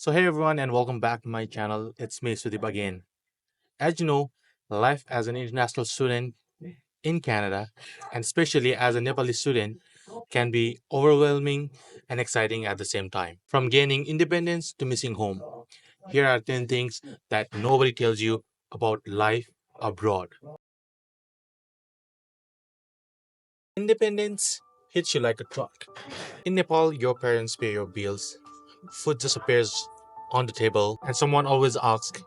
So hey everyone and welcome back to my channel. It's me SUDIP again. As you know, life as an international student in Canada and especially as a Nepali student can be overwhelming and exciting at the same time. From gaining independence to missing home. Here are 10 things that nobody tells you about life abroad. Independence hits you like a truck. In Nepal, your parents pay your bills, food just appears on the table, and someone always asks,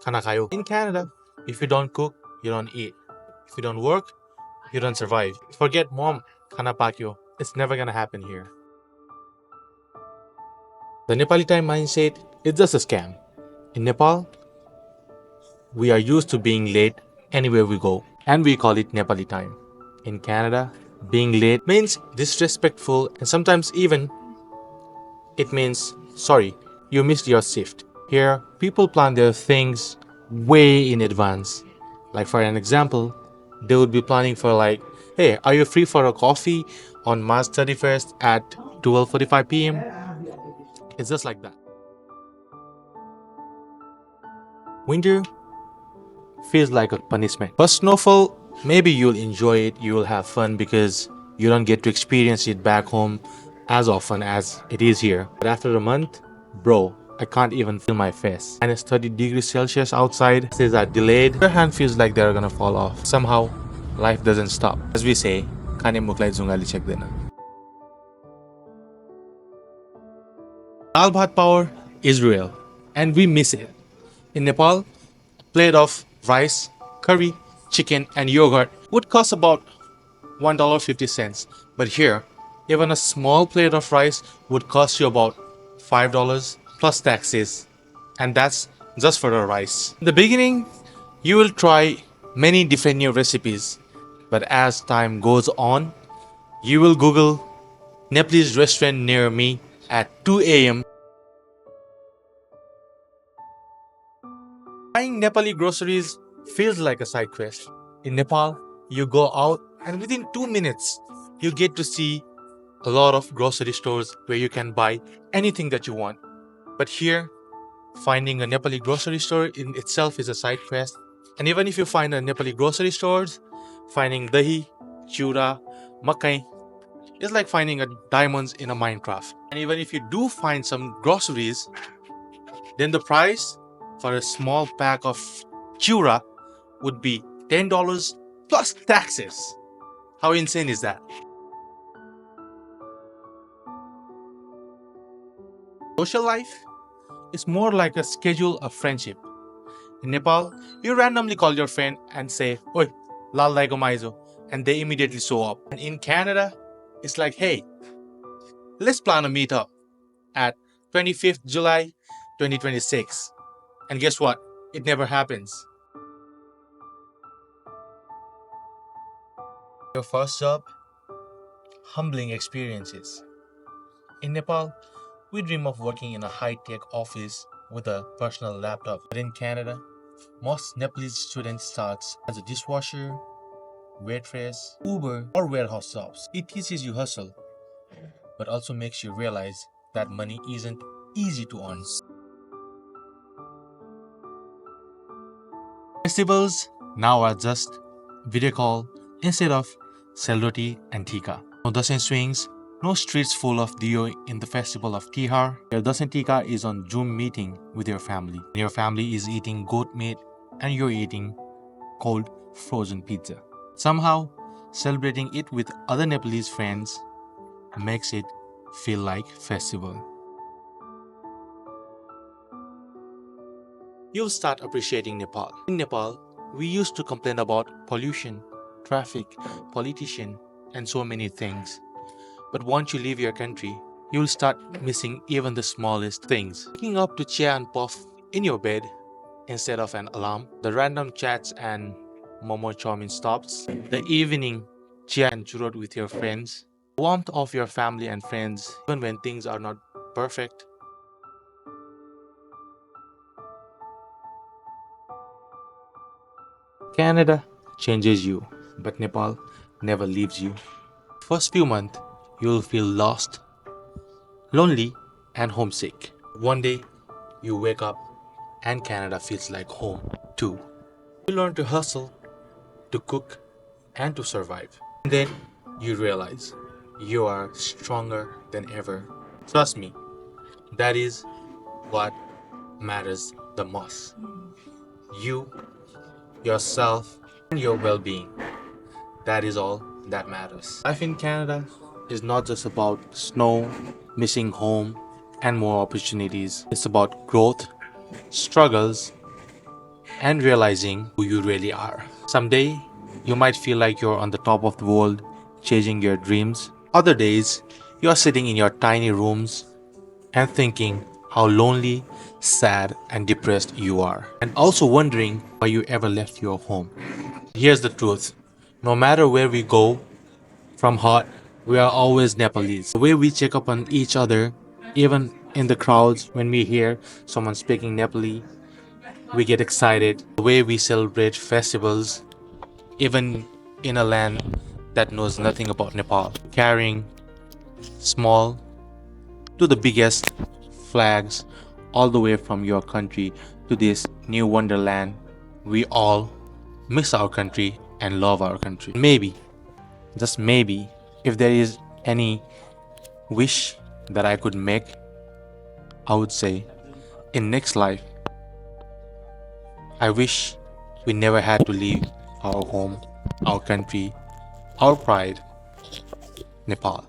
Khana khayo? In Canada, if you don't cook, you don't eat. If you don't work, you don't survive. Forget mom, khana pakyo. It's never gonna happen here. The Nepali time mindset is just a scam. In Nepal, we are used to being late anywhere we go, and we call it Nepali time. In Canada, being late means disrespectful, and sometimes even it means sorry, you missed your shift. Here, people plan their things way in advance. Like for an example, they would be planning for like, hey, are you free for a coffee on March 31st at 12:45 p.m.? It's just like that. Winter feels like a punishment. But snowfall, maybe you'll enjoy it, you'll have fun because you don't get to experience it back home as often as it is here. But after a month, bro, I can't even feel my face. And it's 30 degrees Celsius outside. Says are delayed. Your hand feels like they're gonna fall off. Somehow, life doesn't stop. As we say, "Kane muklai zungali chekdena." Dal-bhat power is real, and we miss it. In Nepal, a plate of rice, curry, chicken, and yogurt would cost about $1.50. But here, even a small plate of rice would cost you about $5 plus taxes. And that's just for the rice. In the beginning, you will try many different new recipes. But as time goes on, you will Google Nepalese restaurant near me at 2 a.m. Buying Nepali groceries feels like a side quest. In Nepal, you go out and within 2 minutes, you get to see a lot of grocery stores where you can buy anything that you want. But here, finding a Nepali grocery store in itself is a side quest. And even if you find a Nepali grocery stores, finding dahi, chura, makai is like finding a diamonds in a Minecraft. And even if you do find some groceries, then the price for a small pack of chura would be $10 plus taxes. How insane is that? Social life is more like a schedule of friendship. In Nepal, you randomly call your friend and say, Oi, lal daigo maizo, and they immediately show up. And in Canada, it's like, hey, let's plan a meetup at 25th July 2026. And guess what? It never happens. Your first job, humbling experiences. In Nepal, we dream of working in a high-tech office with a personal laptop. But in Canada, most Nepalese students start as a dishwasher, waitress, Uber, or warehouse jobs. It teaches you hustle, but also makes you realize that money isn't easy to earn. Festivals now are just video call instead of celebrity and tika. No dasan swings, no streets full of dio in the festival of Tihar. Your dasan tika is on Zoom meeting with your family. Your family is eating goat meat and you're eating cold frozen pizza. Somehow, celebrating it with other Nepalese friends makes it feel like festival. You'll start appreciating Nepal. In Nepal, we used to complain about pollution, traffic, politician, and so many things. But once you leave your country, you'll start missing even the smallest things. Waking up to chia and puff in your bed instead of an alarm, the random chats and momo chowmin stops, the evening chia and churot with your friends, the warmth of your family and friends even when things are not perfect. Canada changes you, but Nepal never leaves you. First few months, you'll feel lost, lonely, and homesick. One day, you wake up and Canada feels like home too. You learn to hustle, to cook, and to survive. And then you realize you are stronger than ever. Trust me, that is what matters the most. You, yourself, and your well being. That is all that matters. Life in Canada is not just about snow, missing home, and more opportunities. It's about growth, struggles, and realizing who you really are. Someday, you might feel like you're on the top of the world, chasing your dreams. Other days, you're sitting in your tiny rooms and thinking how lonely, sad, and depressed you are. And also wondering why you ever left your home. Here's the truth. No matter where we go, from hot, we are always Nepalese. The way we check up on each other, even in the crowds when we hear someone speaking Nepali, we get excited. The way we celebrate festivals, even in a land that knows nothing about Nepal. Carrying small to the biggest flags all the way from your country to this new wonderland. We all miss our country and love our country. Maybe, just maybe, if there is any wish that I could make, I would say in next life, I wish we never had to leave our home, our country, our pride, Nepal.